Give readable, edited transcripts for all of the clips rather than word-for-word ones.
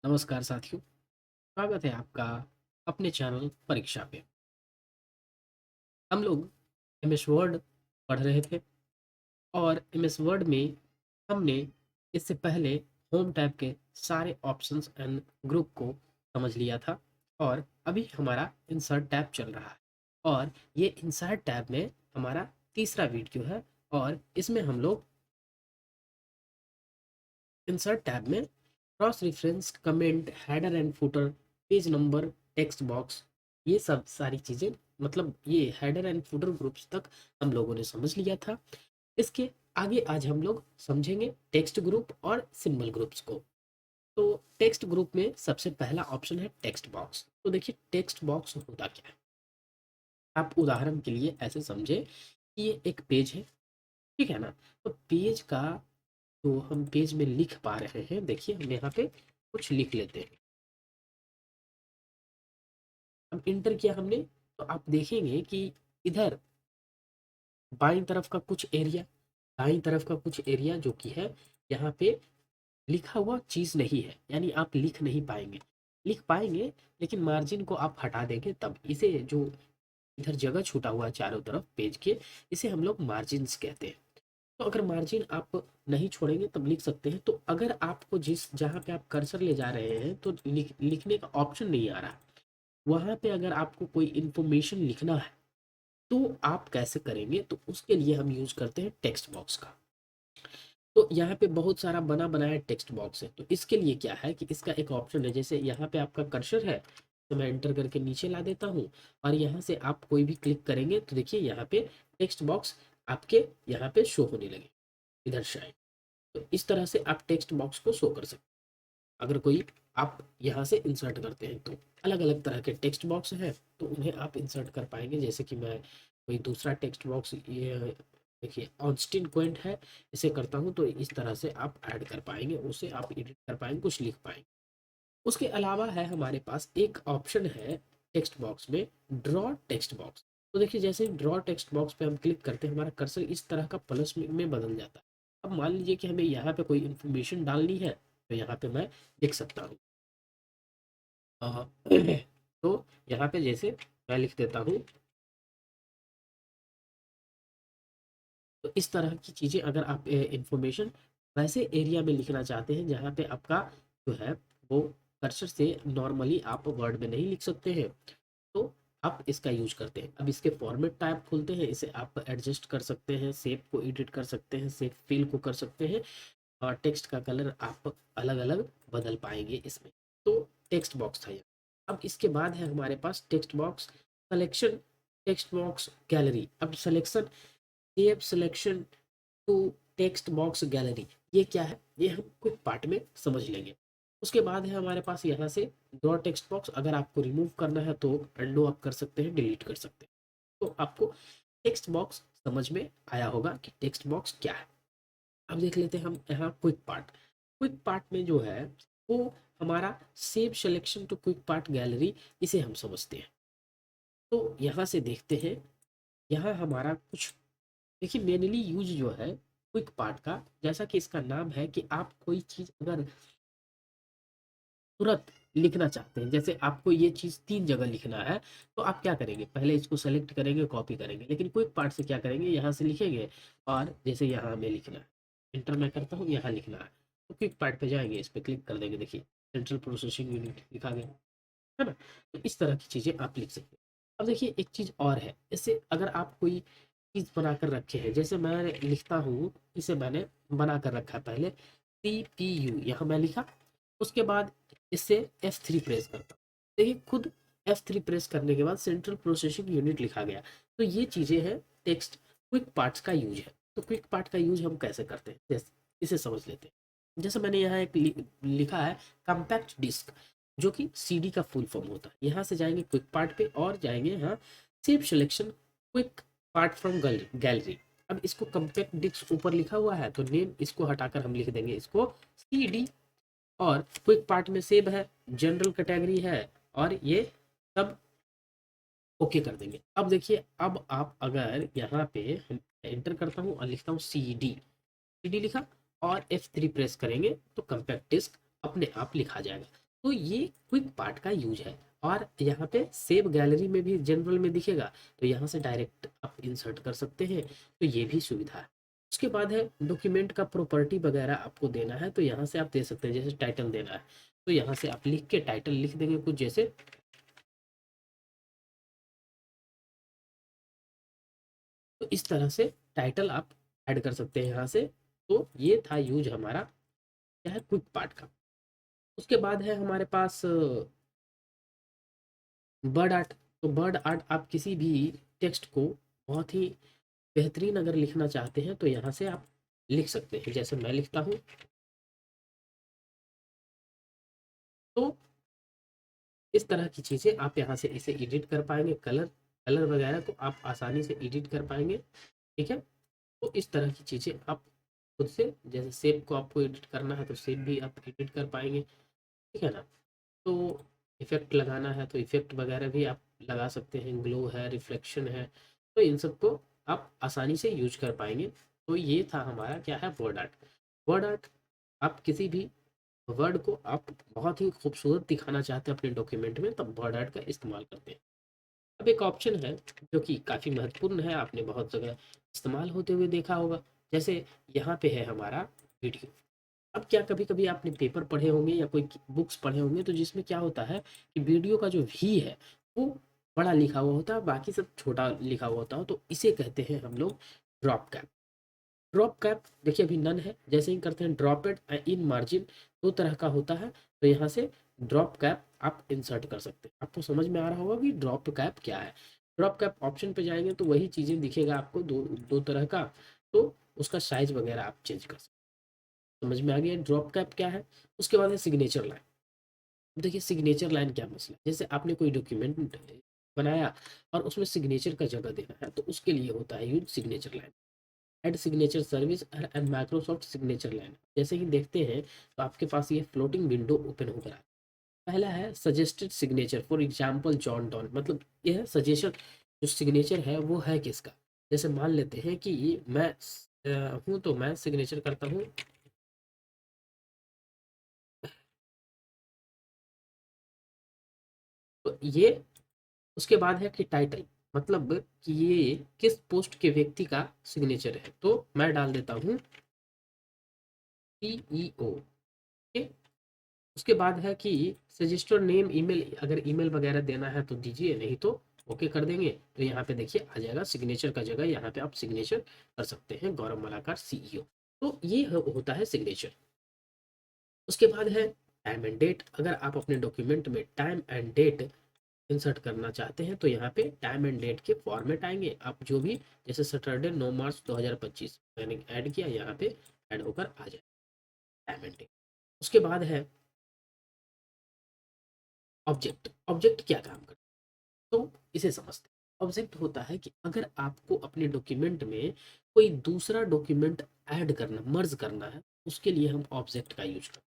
नमस्कार साथियों, स्वागत है आपका अपने चैनल परीक्षा पे। हम लोग एमएस वर्ड पढ़ रहे थे और एमएस वर्ड में हमने इससे पहले होम टैब के सारे ऑप्शंस एंड ग्रुप को समझ लिया था और अभी हमारा इंसर्ट टैब चल रहा है और ये इंसर्ट टैब में हमारा तीसरा वीडियो है और इसमें हम लोग इंसर्ट टैब में cross reference comment header and footer page number text box ये सब सारी चीज़ें मतलब ये हेडर एंड फुटर ग्रुप्स तक हम लोगों ने समझ लिया था। इसके आगे आज हम लोग समझेंगे टेक्स्ट ग्रुप और सिंबल ग्रुप्स को। तो टेक्स्ट ग्रुप में सबसे पहला ऑप्शन है टेक्स्ट बॉक्स। तो देखिए टेक्स्ट बॉक्स होता क्या है, आप उदाहरण के लिए ऐसे समझे कि ये एक पेज है, ठीक है ना। तो पेज का जो हम पेज में लिख पा रहे हैं, देखिए हम यहाँ पे कुछ लिख लेते हैं। अब इंटर किया हमने तो आप देखेंगे कि इधर बाईं तरफ का कुछ एरिया, दाईं तरफ का कुछ एरिया जो कि है यहाँ पे लिखा हुआ चीज़ नहीं है, यानी आप लिख नहीं पाएंगे। लिख पाएंगे लेकिन मार्जिन को आप हटा देंगे, तब इसे जो इधर जगह छूटा हुआ है चारों तरफ पेज के, इसे हम लोग मार्जिन्स कहते हैं। तो अगर मार्जिन आप नहीं छोड़ेंगे तब लिख सकते हैं। तो अगर आपको जिस जहाँ पे आप कर्सर ले जा रहे हैं तो लिखने का ऑप्शन नहीं आ रहा है, वहाँ पे अगर आपको कोई इंफॉर्मेशन लिखना है तो आप कैसे करेंगे, तो उसके लिए हम यूज करते हैं टेक्स्ट बॉक्स का। तो यहाँ पे बहुत सारा बना बनाया टेक्स्ट बॉक्स है, तो इसके लिए क्या है कि इसका एक ऑप्शन है, जैसे यहाँ पे आपका कर्सर है तो मैं एंटर करके नीचे ला देता हूँ और यहाँ से आप कोई भी क्लिक करेंगे तो देखिए यहाँ पे टेक्स्ट बॉक्स आपके यहाँ पे शो होने लगे इधर शायद। तो इस तरह से आप टेक्स्ट बॉक्स को शो कर सकते हैं। अगर कोई आप यहाँ से इंसर्ट करते हैं तो अलग अलग तरह के टेक्स्ट बॉक्स हैं, तो उन्हें आप इंसर्ट कर पाएंगे। जैसे कि मैं कोई दूसरा टेक्स्ट बॉक्स, ये देखिए ऑनस्टीन क्वेंट है, इसे करता हूँ तो इस तरह से आप ऐड कर पाएंगे, उसे आप एडिट कर पाएंगे, कुछ लिख पाएंगे। उसके अलावा है हमारे पास एक ऑप्शन है टेक्स्ट बॉक्स में, ड्रॉ टेक्स्ट बॉक्स। तो देखिए जैसे ड्रॉ टेक्स्ट बॉक्स पे हम क्लिक करते हैं, हमारा कर्सर इस तरह का प्लस में बदल जाता है। अब मान लीजिए कि हमें यहाँ पे कोई इंफॉर्मेशन डालनी है, तो यहाँ पे मैं लिख सकता हूँ। अ, तो यहाँ पे जैसे मैं लिख देता हूँ, तो इस तरह की चीज़ें अगर आप इंफॉर्मेशन वैसे एरिया में लिखना चाहते हैं जहाँ पे आपका जो है वो कर्सर से नॉर्मली आप वर्ड में नहीं लिख सकते हैं, तो आप इसका यूज करते हैं। अब इसके फॉर्मेट टाइप खोलते हैं, इसे आप एडजस्ट कर सकते हैं, शेप को एडिट कर सकते हैं, शेप फिल को कर सकते हैं और टेक्स्ट का कलर आप अलग अलग बदल पाएंगे इसमें। तो टेक्स्ट बॉक्स था ये। अब इसके बाद है हमारे पास text box selection, text box gallery. अब selection, save selection to text box gallery, ये क्या है ये हम क्विक पार्ट में समझ लेंगे। उसके बाद है हमारे पास यहाँ से ड्रॉ टेक्स्ट बॉक्स। अगर आपको रिमूव करना है तो अंडू आप कर सकते हैं, डिलीट कर सकते हैं। तो आपको टेक्स्ट बॉक्स समझ में आया होगा कि टेक्स्ट बॉक्स क्या है। अब देख लेते हैं हम यहाँ क्विक पार्ट। क्विक पार्ट में जो है वो हमारा save selection to quick part gallery, इसे हम समझते हैं। तो यहाँ से देखते हैं, यहाँ हमारा कुछ देखिए मेनली यूज जो है क्विक पार्ट का, जैसा कि इसका नाम है कि आप कोई चीज़ अगर तुरंत लिखना चाहते हैं, जैसे आपको ये चीज़ 3 जगह लिखना है, तो आप क्या करेंगे, पहले इसको सेलेक्ट करेंगे, कॉपी करेंगे। लेकिन क्विक पार्ट से क्या करेंगे, यहाँ से लिखेंगे और जैसे यहाँ हमें लिखना है, एंटर मैं करता हूँ, यहाँ लिखना है, तो क्विक पार्ट पे जाएँगे, इस पे क्लिक कर देंगे, देखिए सेंट्रल प्रोसेसिंग यूनिट लिखा गया, है ना? तो इस तरह की चीज़ें आप लिख सकते हैं। अब देखिए एक चीज़ और है, इससे अगर आप कोई चीज़ बनाकर रखे हैं, जैसे मैं लिखता हूँ, इसे मैंने बना कर रखा है पहले, CPU यहाँ मैं लिखा, उसके बाद इससे F3 प्रेस करता हूँ। देखिए खुद F3 प्रेस करने के बाद सेंट्रल प्रोसेसिंग यूनिट लिखा गया। तो ये चीज़ें हैं टेक्स्ट क्विक पार्ट्स का यूज है। तो क्विक पार्ट का यूज हम कैसे करते हैं, जैसे इसे समझ लेते हैं। जैसे मैंने यहाँ एक लिखा है कॉम्पैक्ट डिस्क, जो कि CD का फुल फॉर्म होता है। यहाँ से जाएंगे क्विक पार्ट पे और जाएंगे यहाँ save selection quick part from gallery. अब इसको कॉम्पैक्ट डिस्क ऊपर लिखा हुआ है तो नेम इसको हटाकर हम लिख देंगे इसको CD। और क्विक पार्ट में सेव है, जनरल कैटेगरी है और ये सब ओके कर देंगे। अब देखिए, अब आप अगर यहाँ पे हम एंटर करता हूँ और लिखता हूँ CD लिखा और F3 प्रेस करेंगे तो कॉम्पैक्ट डिस्क अपने आप लिखा जाएगा। तो ये क्विक पार्ट का यूज है। और यहाँ पे सेव गैलरी में भी जनरल में दिखेगा, तो यहाँ से डायरेक्ट आप इंसर्ट कर सकते हैं, तो ये भी सुविधा है। उसके बाद है डॉक्यूमेंट का प्रॉपर्टी वगैरह आपको देना है, तो यहाँ से आप दे सकते हैं, जैसे टाइटल देना है तो यहाँ से आप लिख के टाइटल लिख देंगे कुछ जैसे, तो इस तरह से टाइटल आप ऐड कर सकते हैं यहाँ से। तो ये था यूज हमारा क्या है, क्विक पार्ट का। उसके बाद है हमारे पास बर्ड आर्ट। तो बर्ड आर्ट आप किसी भी टेक्स्ट को बहुत ही बेहतरीन अगर लिखना चाहते हैं तो यहाँ से आप लिख सकते हैं, जैसे मैं लिखता हूँ। तो इस तरह की चीज़ें आप यहाँ से इसे एडिट कर पाएंगे, कलर कलर वगैरह को आप आसानी से एडिट कर पाएंगे। ठीक है, तो इस तरह की चीज़ें आप खुद से, जैसे शेप को आपको एडिट करना है तो शेप भी आप एडिट कर पाएंगे। ठीक है ना। तो इफ़ेक्ट लगाना है तो इफ़ेक्ट वगैरह भी आप लगा सकते हैं, ग्लो है, रिफ्लेक्शन है, तो इन सबको आप आसानी से यूज कर पाएंगे। तो ये था हमारा क्या है, वर्ड आर्ट। वर्ड आर्ट आप किसी भी वर्ड को आप बहुत ही खूबसूरत दिखाना चाहते हैं अपने डॉक्यूमेंट में, तब वर्ड आर्ट का इस्तेमाल करते हैं। अब एक ऑप्शन है जो कि काफ़ी महत्वपूर्ण है, आपने बहुत जगह इस्तेमाल होते हुए देखा होगा, जैसे यहाँ पे है हमारा वीडियो। अब क्या कभी कभी आपने पेपर पढ़े होंगे या कोई बुक्स पढ़े होंगे, तो जिसमें क्या होता है कि वीडियो का जो वी है वो बड़ा लिखा हुआ होता है, बाकी सब छोटा लिखा हुआ होता है, तो इसे कहते हैं हम लोग ड्रॉप कैप। ड्रॉप कैप देखिए अभी नन है, जैसे ही करते हैं ड्रॉप इट इन मार्जिन, दो तरह का होता है, तो यहाँ से ड्रॉप कैप आप इंसर्ट कर सकते हैं। आपको समझ में आ रहा होगा कि ड्रॉप कैप क्या है। ड्रॉप कैप ऑप्शन पे जाएंगे तो वही चीज़ें दिखेगा आपको, दो दो तरह का, तो उसका साइज वगैरह आप चेंज कर सकते हैं। समझ में आ गया ड्रॉप कैप क्या है। उसके बाद है सिग्नेचर लाइन। देखिए सिग्नेचर लाइन क्या मसला है, जैसे आपने कोई डॉक्यूमेंट बनाया और उसमें सिग्नेचर का जगह देना है, तो उसके लिए होता है use signature line. Add signature service and Microsoft signature line, जैसे ही देखते हैं तो आपके पास ये फ्लोटिंग विंडो ओपन होकर आए। पहला है suggested signature, for example John Donne, मतलब यह सजेशन जो सिग्नेचर है वो है किसका। जैसे मान लेते हैं कि मैं हूँ, तो मैं सिग्नेचर करता हूँ। तो ये उसके बाद है कि टाइटल, मतलब कि ये किस पोस्ट के व्यक्ति का सिग्नेचर है, तो मैं डाल देता हूँ सीईओ। उसके बाद है कि सजेस्टर नेम ईमेल, अगर ईमेल वगैरह देना है तो दीजिए, नहीं तो ओके कर देंगे। तो यहाँ पे देखिए आ जाएगा सिग्नेचर का जगह, यहाँ पे आप सिग्नेचर कर सकते हैं, गौरव मलाकार सीईओ। तो ये होता है सिग्नेचर। उसके बाद है टाइम एंड डेट। अगर आप अपने डॉक्यूमेंट में टाइम एंड डेट इंसर्ट करना चाहते हैं तो यहाँ पे टाइम एंड डेट के फॉर्मेट आएंगे, आप जो भी, जैसे सैटरडे 9 मार्च 2025 मैंने ऐड किया, यहाँ पे ऐड होकर आ जाए टाइम एंड डेट। उसके बाद है ऑब्जेक्ट। ऑब्जेक्ट क्या काम करता है, तो इसे समझते हैं। ऑब्जेक्ट होता है कि अगर आपको अपने डॉक्यूमेंट में कोई दूसरा डॉक्यूमेंट ऐड करना, मर्ज करना है, उसके लिए हम ऑब्जेक्ट का यूज करते हैं।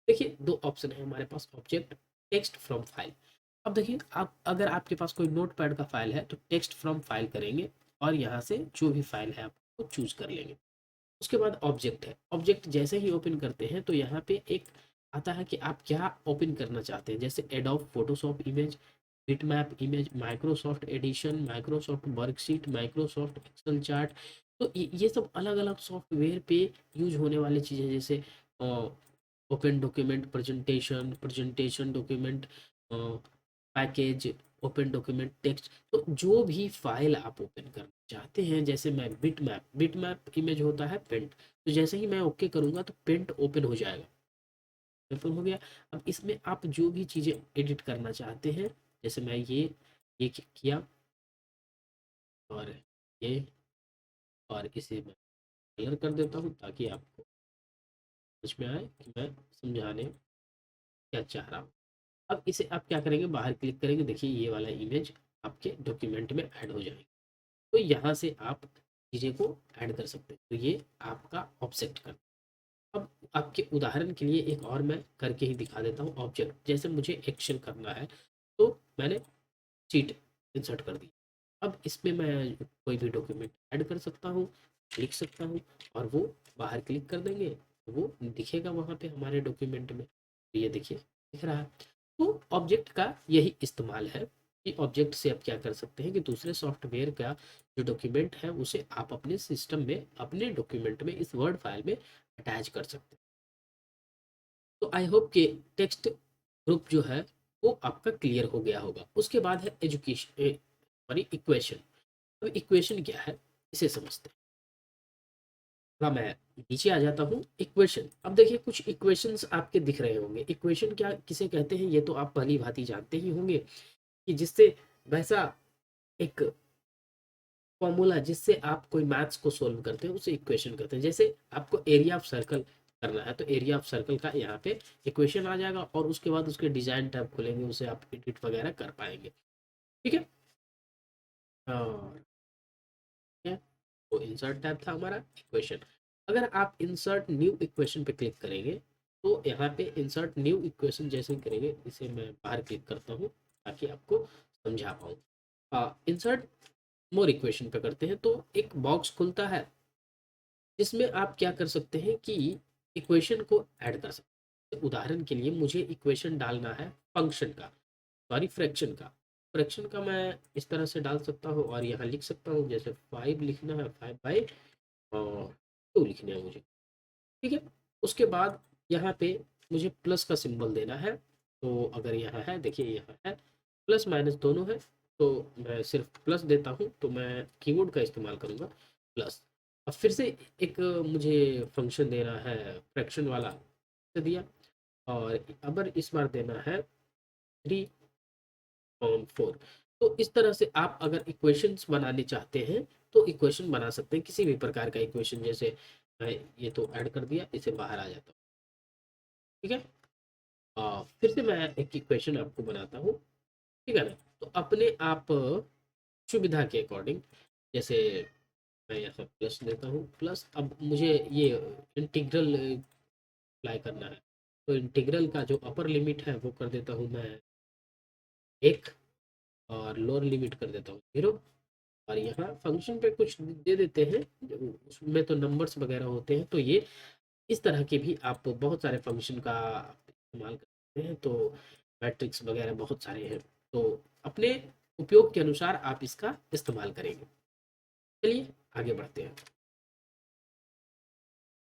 देखिए दो ऑप्शन है हमारे पास, ऑब्जेक्ट, टेक्स्ट फ्रॉम फाइल। अब देखिए आप, अगर आपके पास कोई नोटपैड का फाइल है तो टेक्स्ट फ्रॉम फाइल करेंगे और यहाँ से जो भी फाइल है आपको चूज कर लेंगे। उसके बाद ऑब्जेक्ट है। ऑब्जेक्ट जैसे ही ओपन करते हैं तो यहाँ पे एक आता है कि आप क्या ओपन करना चाहते हैं, जैसे Adobe Photoshop image, bitmap image, Microsoft edition, Microsoft worksheet, Microsoft Excel chart. तो ये सब अलग अलग सॉफ्टवेयर पे यूज होने वाली चीज़ें, जैसे open document presentation, presentation document package, open document text. तो जो भी फाइल आप ओपन करना चाहते हैं, जैसे मैं बिट मैप इमेज होता है पेंट, तो जैसे ही मैं ओके करूंगा तो पेंट ओपन हो जाएगा, ओपन हो गया। अब इसमें आप जो भी चीज़ें एडिट करना चाहते हैं, जैसे मैं ये किया, और ये, और इसे मैं कलर कर देता हूँ ताकि आपको समझ में आए कि मैं समझाने क्या चाह रहा हूँ। अब इसे आप क्या करेंगे, बाहर क्लिक करेंगे, देखिए ये वाला इमेज आपके डॉक्यूमेंट में ऐड हो जाएगा। तो यहाँ से आप चीज़ें को ऐड कर सकते हैं, तो ये आपका ऑब्जेक्ट कर। अब आपके उदाहरण के लिए एक और मैं करके ही दिखा देता हूँ। ऑब्जेक्ट जैसे मुझे एक्शन करना है, तो मैंने चीट इंसर्ट कर दी। अब इसमें मैं कोई भी डॉक्यूमेंट ऐड कर सकता हूँ, लिख सकता हूँ, और वो बाहर क्लिक कर देंगे तो वो दिखेगा वहाँ पे हमारे डॉक्यूमेंट में। तो ये देखिए दिख रहा है। तो ऑब्जेक्ट का यही इस्तेमाल है कि ऑब्जेक्ट से आप क्या कर सकते हैं कि दूसरे सॉफ्टवेयर का जो डॉक्यूमेंट है उसे आप अपने सिस्टम में, अपने डॉक्यूमेंट में, इस वर्ड फाइल में अटैच कर सकते हैं। तो आई होप कि टेक्स्ट ग्रुप जो है वो आपका क्लियर हो गया होगा। उसके बाद है एजुकेशन, सॉरी, इक्वेशन। अब इक्वेशन क्या है इसे समझते हैं। थोड़ा मैं नीचे आ जाता हूँ। इक्वेशन, अब देखिए कुछ इक्वेशंस आपके दिख रहे होंगे। इक्वेशन क्या किसे कहते हैं ये तो आप भली भांति जानते ही होंगे कि जिससे वैसा एक फॉर्मूला जिससे आप कोई मैथ्स को सोल्व करते हैं उसे इक्वेशन कहते हैं। जैसे आपको एरिया ऑफ सर्कल करना है तो एरिया ऑफ सर्कल का यहाँ पे इक्वेशन आ जाएगा और उसके बाद उसके डिजाइन टैब खुलेंगे, उसे आप एडिट वगैरह कर पाएंगे। ठीक है। और क्या, तो इंसर्ट टैब था हमारा इक्वेशन। अगर आप इंसर्ट न्यू इक्वेशन पे क्लिक करेंगे तो यहाँ पे इंसर्ट न्यू इक्वेशन जैसे ही करेंगे, इसे मैं बाहर क्लिक करता हूँ ताकि आपको समझा पाऊँ। इंसर्ट मोर इक्वेशन पे करते हैं तो एक बॉक्स खुलता है जिसमें आप क्या कर सकते हैं कि इक्वेशन को ऐड कर सकते हैं। उदाहरण के लिए मुझे इक्वेशन डालना है फंक्शन का, सॉरी फ्रैक्शन का। फ्रैक्शन का मैं इस तरह से डाल सकता हूँ और यहाँ लिख सकता हूँ, जैसे 5 लिखना है, 5 और 2 लिखने हैं मुझे। ठीक है। उसके बाद यहाँ पे मुझे प्लस का सिंबल देना है। तो अगर यहाँ है, देखिए यहाँ है प्लस माइनस दोनों है, तो मैं सिर्फ प्लस देता हूँ, तो मैं कीबोर्ड का इस्तेमाल करूँगा प्लस। अब फिर से एक मुझे फंक्शन देना है फ्रैक्शन वाला, से दिया। और अगर इस बार देना है 3/4। तो इस तरह से आप अगर इक्वेशंस बनाने चाहते हैं तो इक्वेशन बना सकते हैं, किसी भी प्रकार का इक्वेशन। जैसे मैं ये तो ऐड कर दिया, इसे बाहर आ जाता हूँ। ठीक है। फिर से मैं एक इक्वेशन आपको बनाता हूँ। ठीक है ना। तो अपने आप सुविधा के अकॉर्डिंग, जैसे मैं यहाँ प्लस देता हूँ, प्लस अब मुझे ये इंटीग्रल अप्लाई करना है। तो इंटीग्रल का जो अपर लिमिट है वो कर देता हूँ मैं 1, और लोअर लिमिट कर देता हूँ 0। और यहाँ फंक्शन पे कुछ दे देते हैं, उसमें तो नंबर्स वगैरह होते हैं। तो ये इस तरह के भी आप बहुत सारे फंक्शन का इस्तेमाल करते हैं। तो मैट्रिक्स वगैरह बहुत सारे हैं, तो अपने उपयोग के अनुसार आप इसका इस्तेमाल करेंगे। चलिए आगे बढ़ते हैं।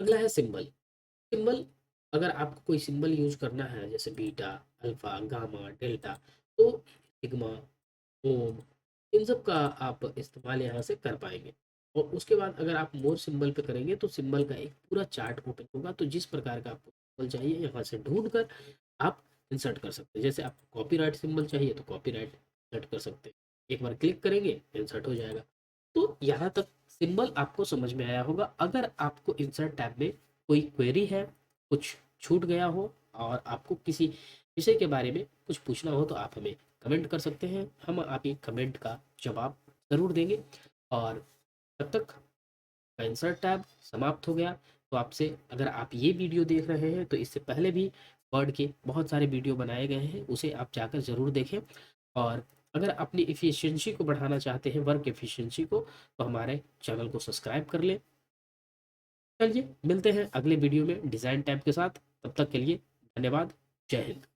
अगला है सिंबल। सिंबल, अगर आपको कोई सिंबल यूज करना है जैसे बीटा, अल्फा, गामा, डेल्टा, तो सिग्मा, ओम, इन सब का आप इस्तेमाल यहाँ से कर पाएंगे। और उसके बाद अगर आप मोर सिंबल पे करेंगे तो सिंबल का एक पूरा चार्ट ओपन होगा। तो जिस प्रकार का आपको सिंबल चाहिए यहाँ से ढूंढ कर आप इंसर्ट कर सकते हैं। जैसे आपको कॉपीराइट सिंबल चाहिए तो कॉपीराइट इंसर्ट कर सकते हैं, एक बार क्लिक करेंगे इंसर्ट हो जाएगा। तो यहाँ तक सिंबल आपको समझ में आया होगा। अगर आपको इंसर्ट टैब में कोई क्वेरी है, कुछ छूट गया हो और आपको किसी विषय के बारे में कुछ पूछना हो तो आप हमें कमेंट कर सकते हैं, हम आपकी कमेंट का जवाब ज़रूर देंगे। और तब तक का इंसर्ट टैब समाप्त हो गया। तो आपसे, अगर आप ये वीडियो देख रहे हैं तो इससे पहले भी वर्ड के बहुत सारे वीडियो बनाए गए हैं, उसे आप जाकर ज़रूर देखें। और अगर अपनी एफिशिएंसी को बढ़ाना चाहते हैं, वर्क एफिशिएंसी को, तो हमारे चैनल को सब्सक्राइब कर लें। चलिए मिलते हैं अगले वीडियो में डिज़ाइन टैब के साथ। तब तक के लिए धन्यवाद। जय हिंद।